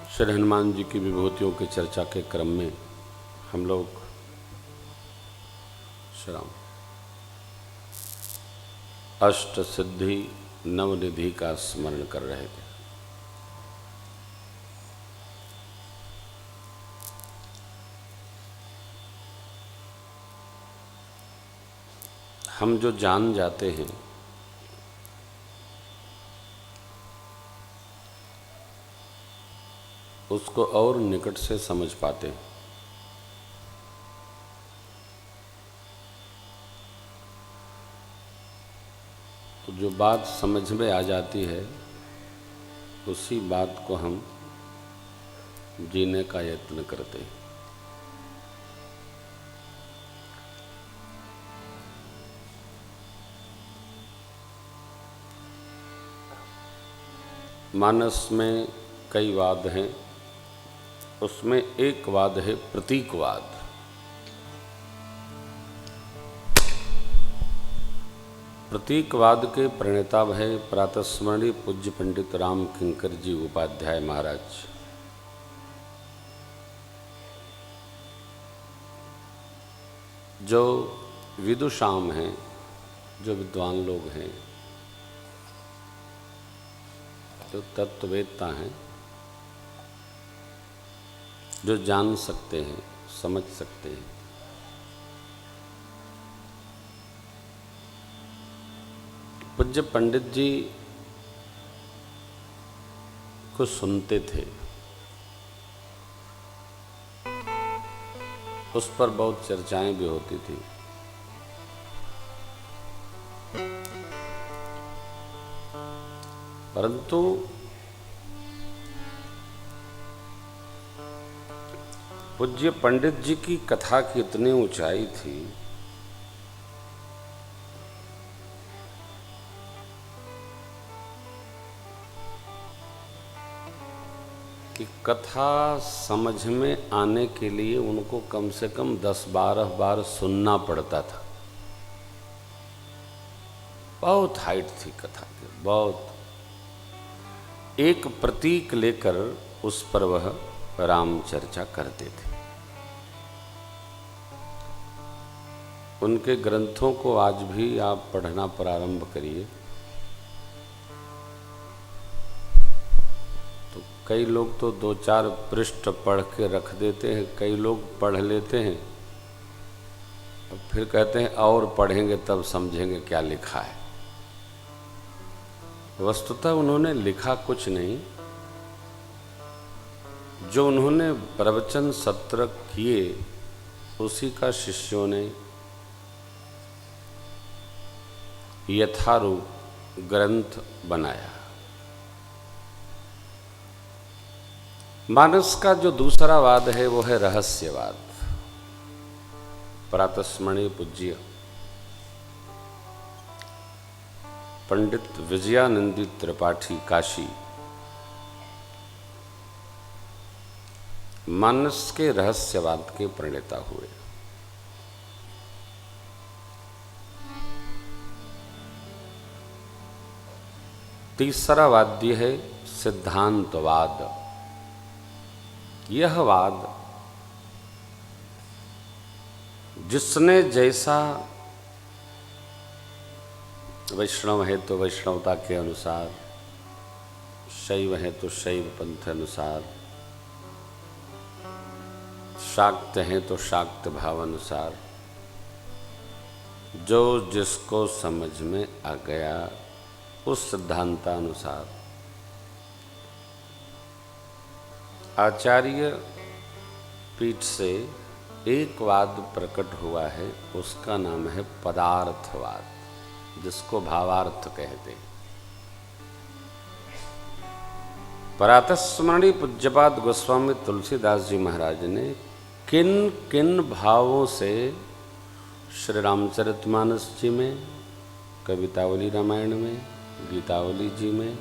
श्री हनुमान जी की विभूतियों की चर्चा के क्रम में हम लोग श्राम अष्ट सिद्धि नवनिधि का स्मरण कर रहे थे। हम जो जान जाते हैं उसको और निकट से समझ पाते हैं। तो जो बात समझ में आ जाती है उसी बात को हम जीने का यत्न करते हैं। मानस में कई वाद हैं, उसमें एक वाद है प्रतीकवाद। प्रतीकवाद के प्रणेता है प्रातस्मरणीय पूज्य पंडित राम किंकर जी उपाध्याय महाराज। जो विदुषाम हैं, जो विद्वान लोग हैं, जो तत्ववेत्ता हैं, जो जान सकते हैं, समझ सकते हैं, पूज्य पंडित जी को सुनते थे। उस पर बहुत चर्चाएं भी होती थी। परंतु पूज्य पंडित जी की कथा की इतनी ऊंचाई थी कि कथा समझ में आने के लिए उनको कम से कम 10-12 बार सुनना पड़ता था। बहुत हाइट थी कथा की, बहुत। एक प्रतीक लेकर उस पर वह राम चर्चा करते थे। उनके ग्रंथों को आज भी आप पढ़ना प्रारंभ करिए तो कई लोग तो 2-4 पृष्ठ पढ़ के रख देते हैं, कई लोग पढ़ लेते हैं और फिर कहते हैं और पढ़ेंगे तब समझेंगे क्या लिखा है। वस्तुतः उन्होंने लिखा कुछ नहीं, जो उन्होंने प्रवचन सत्र किए उसी का शिष्यों ने यथारूप ग्रंथ बनाया। मानस का जो दूसरा वाद है वो है रहस्यवाद। प्रातस्मरणीय पूज्य पंडित विजयानंदी त्रिपाठी काशी मानस के रहस्यवाद के प्रणेता हुए। तीसरा वाद्य है सिद्धांतवाद। यह वाद जिसने जैसा, वैष्णव है तो वैष्णवता के अनुसार, शैव है तो शैव पंथ अनुसार, शाक्त हैं तो शाक्त भाव अनुसार, जो जिसको समझ में आ गया उस सिद्धांतानुसार आचार्य पीठ से एक वाद प्रकट हुआ है। उसका नाम है पदार्थवाद, जिसको भावार्थ कहते हैं। प्रातस्मरणीय पूज्यपाद गोस्वामी तुलसीदास जी महाराज ने किन किन भावों से श्री रामचरितमानस जी में, कवितावली रामायण में, गीतावली जी में,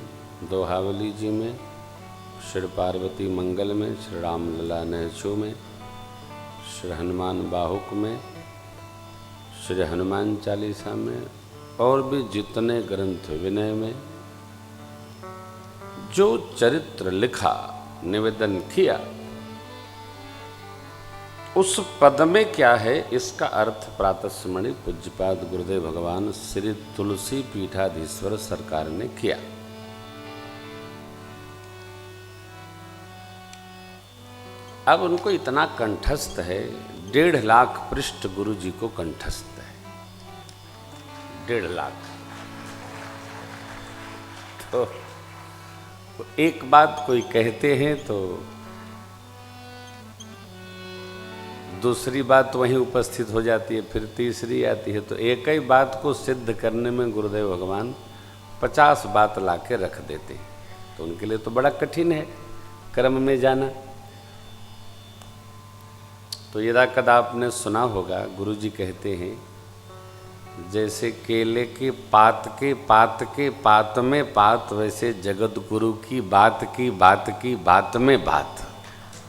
दोहावली जी में, श्री पार्वती मंगल में, श्री रामलला नहचू में, श्री हनुमान बाहुक में, श्री हनुमान चालीसा में और भी जितने ग्रंथ विनय में जो चरित्र लिखा, निवेदन किया, उस पद में क्या है, इसका अर्थ प्रातस्मरणि पूज्यपाद गुरुदेव भगवान श्री तुलसी पीठाधीश्वर सरकार ने किया। अब उनको इतना कंठस्थ है, 1.5 लाख पृष्ठ गुरु जी को कंठस्थ है, 1.5 लाख। तो एक बात कोई कहते हैं तो दूसरी बात वहीं उपस्थित हो जाती है, फिर तीसरी आती है। तो एक ही बात को सिद्ध करने में गुरुदेव भगवान 50 बात लाके रख देते हैं। तो उनके लिए तो बड़ा कठिन है क्रम में जाना। तो यदा कदा आपने सुना होगा, गुरु जी कहते हैं जैसे केले के पात में पात, वैसे जगत गुरु की बात में बात।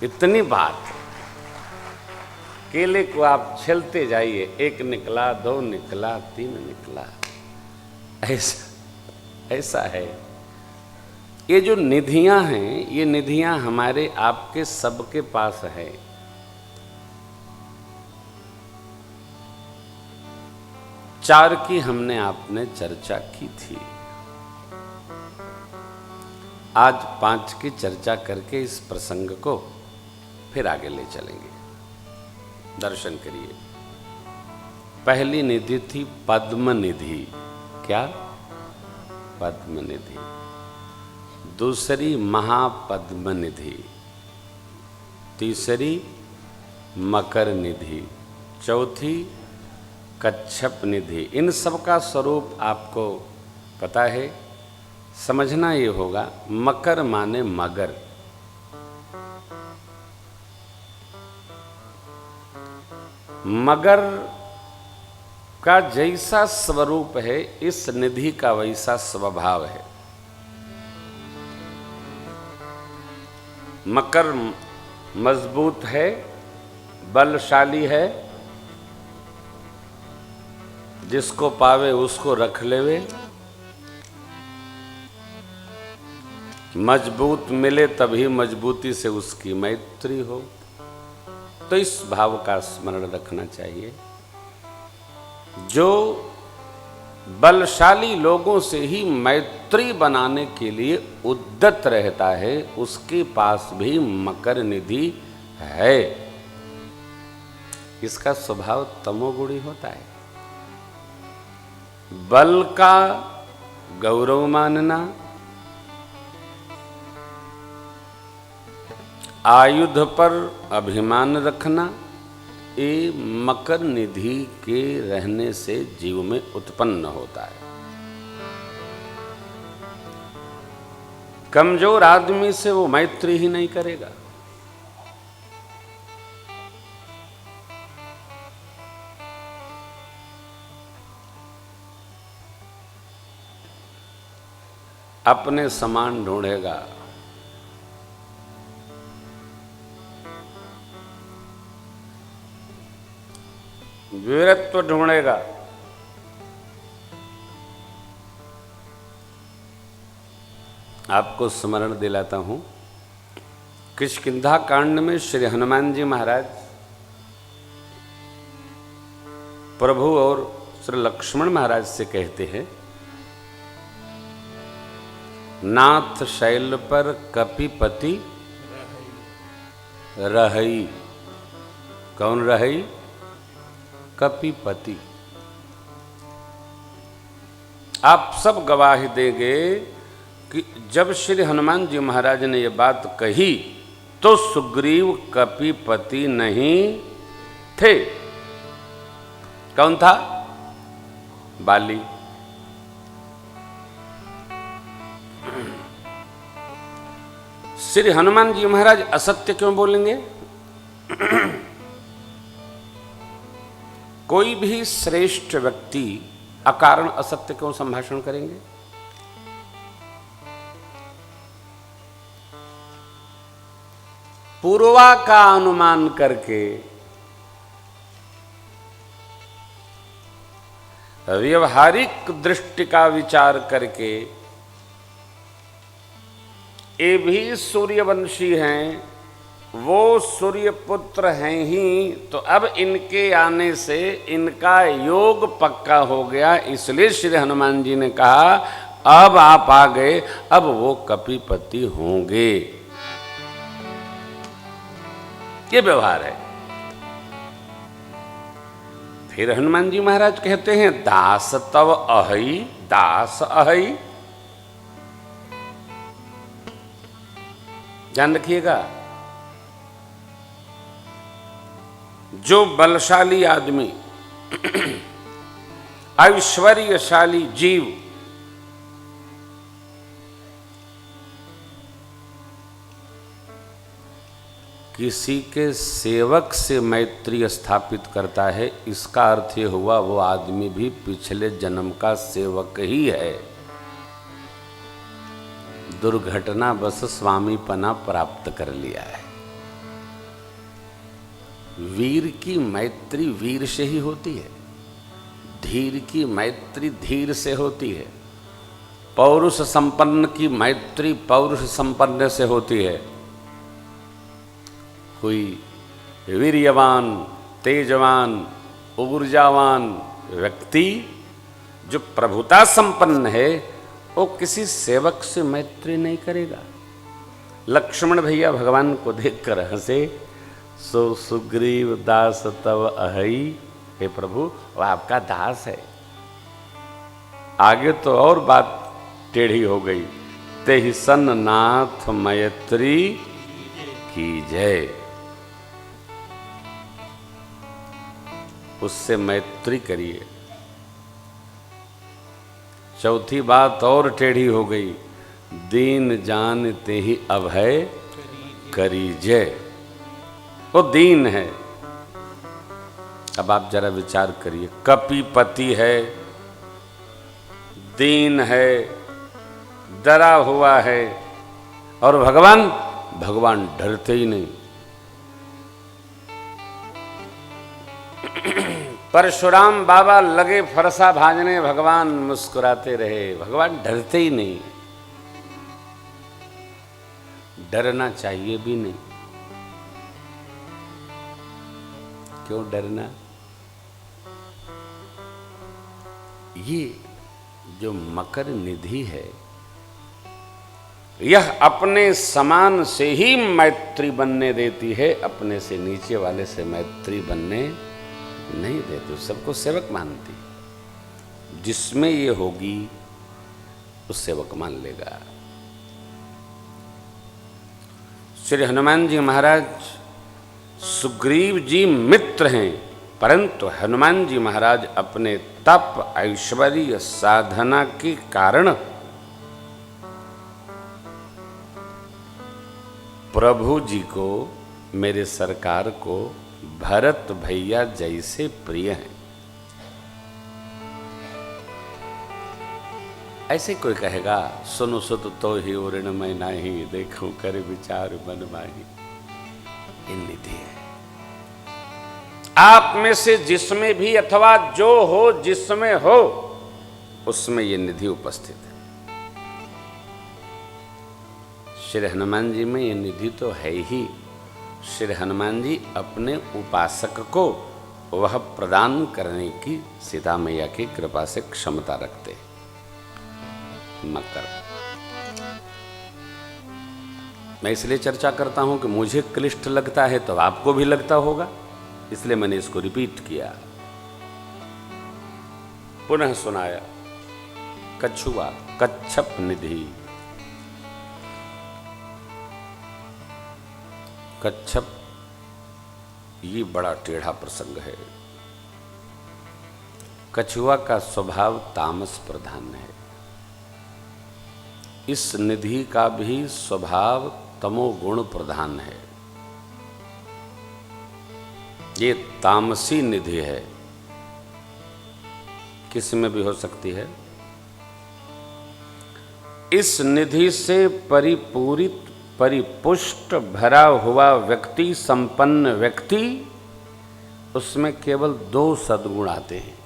इतनी बात, केले को आप छेलते जाइए, 1 निकला, 2 निकला, 3 निकला, ऐसा है। ये जो निधियां हैं, ये निधियां हमारे आपके सबके पास है। चार की हमने आपने चर्चा की थी, आज 5 की चर्चा करके इस प्रसंग को फिर आगे ले चलेंगे। दर्शन करिए। पहली निधि थी पद्म निधि। क्या? पद्म निधि। दूसरी महापद्म निधि, तीसरी मकर निधि, चौथी कच्छप निधि। इन सब का स्वरूप आपको पता है, समझना ये होगा। मकर माने मगर, मगर का जैसा स्वरूप है, इस निधि का वैसा स्वभाव है। मकर मजबूत है, बलशाली है, जिसको पावे उसको रख लेवे, मजबूत मिले तभी मजबूती से उसकी मैत्री हो। तो इस भाव का स्मरण रखना चाहिए। जो बलशाली लोगों से ही मैत्री बनाने के लिए उद्यत रहता है, उसके पास भी मकर निधि है। इसका स्वभाव तमोगुणी होता है। बल का गौरव मानना, आयुध पर अभिमान रखना, ये मकर निधि के रहने से जीव में उत्पन्न होता है। कमजोर आदमी से वो मैत्री ही नहीं करेगा। अपने समान ढूंढेगा। वीरत्व ढूंढेगा। आपको स्मरण दिलाता हूं, किष्किंधा कांड में श्री हनुमान जी महाराज प्रभु और श्री लक्ष्मण महाराज से कहते हैं, नाथ शैल पर कपिपति रहई। कौन रहई? कपिपति। आप सब गवाही देंगे कि जब श्री हनुमान जी महाराज ने ये बात कही तो सुग्रीव कपिपति नहीं थे। कौन था? बाली। श्री हनुमान जी महाराज असत्य क्यों बोलेंगे? कोई भी श्रेष्ठ व्यक्ति अकारण असत्य क्यों संभाषण करेंगे? पूर्वा का अनुमान करके व्यवहारिक दृष्टि का विचार करके ये भी सूर्यवंशी हैं, वो सूर्यपुत्र हैं ही, तो अब इनके आने से इनका योग पक्का हो गया। इसलिए श्री हनुमान जी ने कहा अब आप आ गए, अब वो कपिपति होंगे। ये व्यवहार है। फिर हनुमान जी महाराज कहते हैं दास तव अहई, दास अहई। ध्यान रखिएगा, जो बलशाली आदमी, ऐश्वर्यशाली जीव किसी के सेवक से मैत्री स्थापित करता है, इसका अर्थ ये हुआ वो आदमी भी पिछले जन्म का सेवक ही है। दुर्घटना बस स्वामीपना प्राप्त कर लिया है। वीर की मैत्री वीर से ही होती है, धीर की मैत्री धीर से होती है, पौरुष संपन्न की मैत्री पौरुष संपन्न से होती है। कोई वीर्यवान, तेजवान, ऊर्जावान व्यक्ति जो प्रभुता संपन्न है, वो किसी सेवक से मैत्री नहीं करेगा। लक्ष्मण भैया भगवान को देखकर हंसे, सो सुग्रीव दास तव अहई। हे प्रभु, वो आपका दास है। आगे तो और बात टेढ़ी हो गई, तेहि सन नाथ मैत्री की जय। उससे मैत्री करिए। चौथी बात और टेढ़ी हो गई, दीन जान ते ही अभय करीजे। वो दीन है। अब आप जरा विचार करिए, कपिपति है, दीन है, डरा हुआ है, और भगवान डरते ही नहीं। परशुराम बाबा लगे फरसा भाजने, भगवान मुस्कुराते रहे, भगवान डरते ही नहीं। डरना चाहिए भी नहीं। क्यों डरना? ये जो मकर निधि है, यह अपने समान से ही मैत्री बनने देती है, अपने से नीचे वाले से मैत्री बनने नहीं देती। सबको सेवक मानती। जिसमें ये होगी उस सेवक मान लेगा। श्री हनुमान जी महाराज सुग्रीव जी मित्र हैं, परंतु हनुमान जी महाराज अपने तप, ऐश्वर्य, साधना के कारण प्रभु जी को, मेरे सरकार को भरत भैया जैसे प्रिय हैं। ऐसे कोई कहेगा, सुनो सुत तो ही उरण में नाही, देखो कर विचार मन माही। ये निधि है। आप में से जिसमें भी अथवा जो हो, जिसमें हो, उसमें ये निधि उपस्थित है। श्री हनुमान जी में ये निधि तो है ही। श्री हनुमान जी अपने उपासक को वह प्रदान करने की सीता मैया की कृपा से क्षमता रखते। मकर, मैं इसलिए चर्चा करता हूं कि मुझे क्लिष्ट लगता है तो आपको भी लगता होगा, इसलिए मैंने इसको रिपीट किया, पुनः सुनाया। कछुआ, कच्छप निधि। कच्छप ये बड़ा टेढ़ा प्रसंग है। कछुआ का स्वभाव तामस प्रधान है। इस निधि का भी स्वभाव तमोगुण प्रधान है। ये तामसी निधि है, किसी में भी हो सकती है। इस निधि से परिपूरित, परिपुष्ट, भरा हुआ व्यक्ति, संपन्न व्यक्ति, उसमें केवल 2 सद्गुण आते हैं।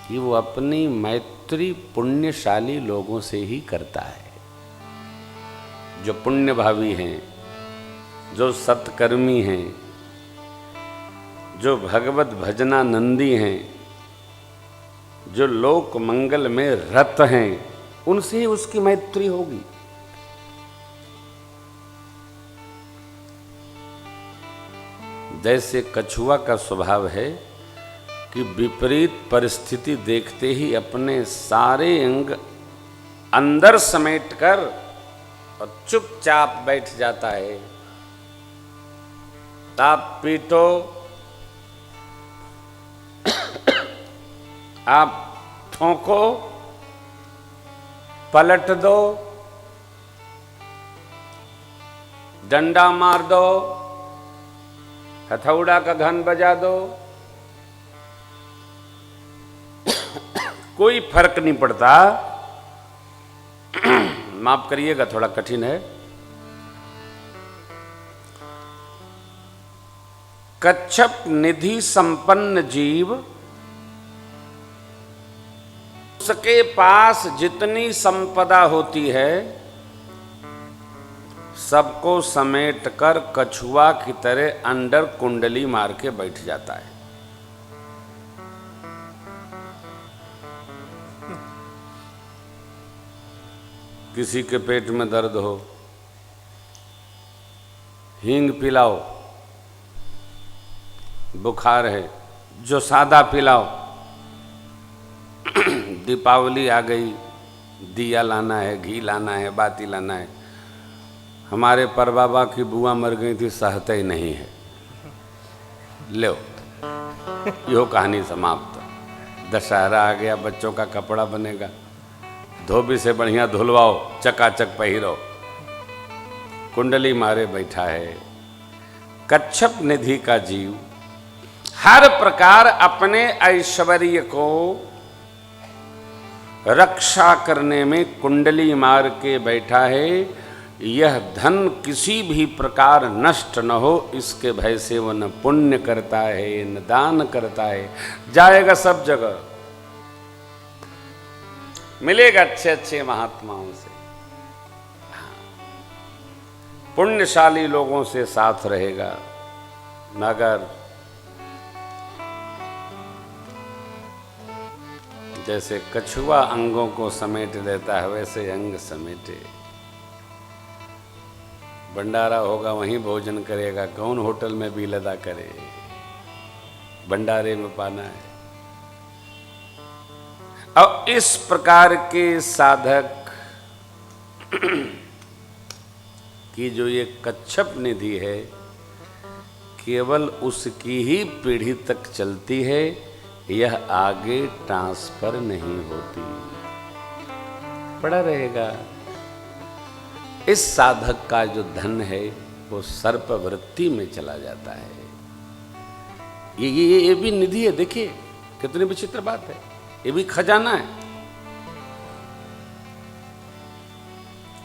कि वो अपनी मैत्री पुण्यशाली लोगों से ही करता है, जो पुण्यभावी हैं, जो सत्कर्मी हैं, जो भगवत भजनानंदी हैं, जो लोक मंगल में रत हैं, उनसे ही उसकी मैत्री होगी। जैसे कछुआ का स्वभाव है कि विपरीत परिस्थिति देखते ही अपने सारे अंग अंदर समेटकर और चुपचाप बैठ जाता है। आप पीटो, आप ठोको, पलट दो, डंडा मार दो, हथौड़ा का घन बजा दो, कोई फर्क नहीं पड़ता। माफ करिएगा, थोड़ा कठिन है। कच्छप निधि संपन्न जीव, उसके पास जितनी संपदा होती है सबको समेटकर कछुआ की तरह अंडर कुंडली मार के बैठ जाता है। किसी के पेट में दर्द हो, हींग पिलाओ, बुखार है, जो सादा पिलाओ। दीपावली आ गई, दिया लाना है, घी लाना है, बाती लाना है। हमारे परबाबा की बुआ मर गई थी, सहते ही नहीं है, लो यो कहानी समाप्त। दशहरा आ गया, बच्चों का कपड़ा बनेगा, धोबी से बढ़िया धुलवाओ, चकाचक पहिरो, कुंडली मारे बैठा है। कच्छप निधि का जीव हर प्रकार अपने ऐश्वर्य को रक्षा करने में कुंडली मार के बैठा है। यह धन किसी भी प्रकार नष्ट न हो, इसके भय से वह न पुण्य करता है न दान करता है। जाएगा सब जगह, मिलेगा अच्छे अच्छे महात्माओं से, पुण्यशाली लोगों से साथ रहेगा। मगर जैसे कछुआ अंगों को समेट लेता है, वैसे अंग समेटे। भंडारा होगा वहीं भोजन करेगा, कौन होटल में बिल अदा करे, भंडारे में पाना है। और इस प्रकार के साधक की जो ये कच्छप निधि है, केवल उसकी ही पीढ़ी तक चलती है, यह आगे ट्रांसफर नहीं होती, पड़ा रहेगा। इस साधक का जो धन है वो सर्प वृत्ति में चला जाता है। ये भी निधि है, देखिए कितनी विचित्र बात है, ये भी खजाना है।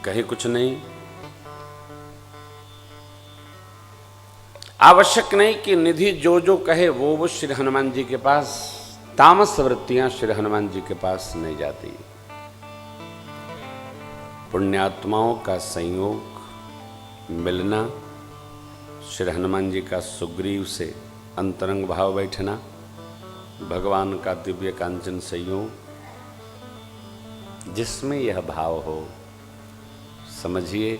कहीं कुछ नहीं, आवश्यक नहीं कि निधि जो जो कहे वो श्री हनुमान जी के पास, तामस वृत्तियां श्री हनुमान जी के पास नहीं जाती। पुण्यात्माओं का संयोग मिलना, श्री हनुमान जी का सुग्रीव से अंतरंग भाव बैठना, भगवान का दिव्य कांचन संयोग, जिसमें यह भाव हो, समझिए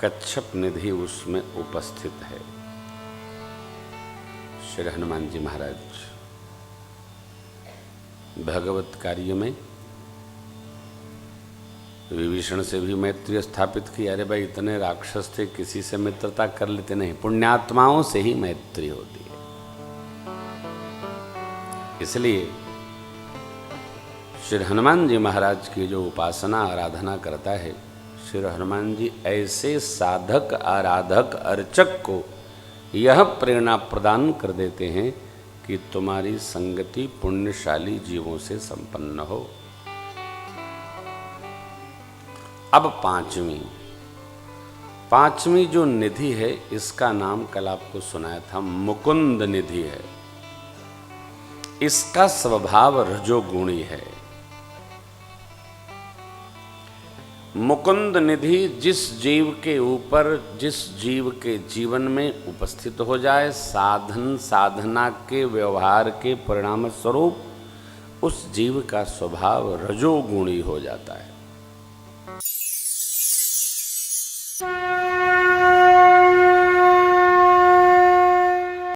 कच्छप निधि उसमें उपस्थित है। श्री हनुमान जी महाराज भगवत कार्य में विभीषण से भी मैत्री स्थापित की। अरे भाई, इतने राक्षस थे, किसी से मित्रता कर लेते नहीं, पुण्यात्माओं से ही मैत्री होती है। इसलिए श्री हनुमान जी महाराज की जो उपासना आराधना करता है, श्री हनुमान जी ऐसे साधक आराधक अर्चक को यह प्रेरणा प्रदान कर देते हैं कि तुम्हारी संगति पुण्यशाली जीवों से संपन्न हो। अब पांचवी जो निधि है, इसका नाम कल आपको सुनाया था, मुकुंद निधि है। इसका स्वभाव रजोगुणी है। मुकुंद निधि जिस जीव के ऊपर, जिस जीव के जीवन में उपस्थित हो जाए, साधन साधना के व्यवहार के परिणाम स्वरूप उस जीव का स्वभाव रजोगुणी हो जाता है।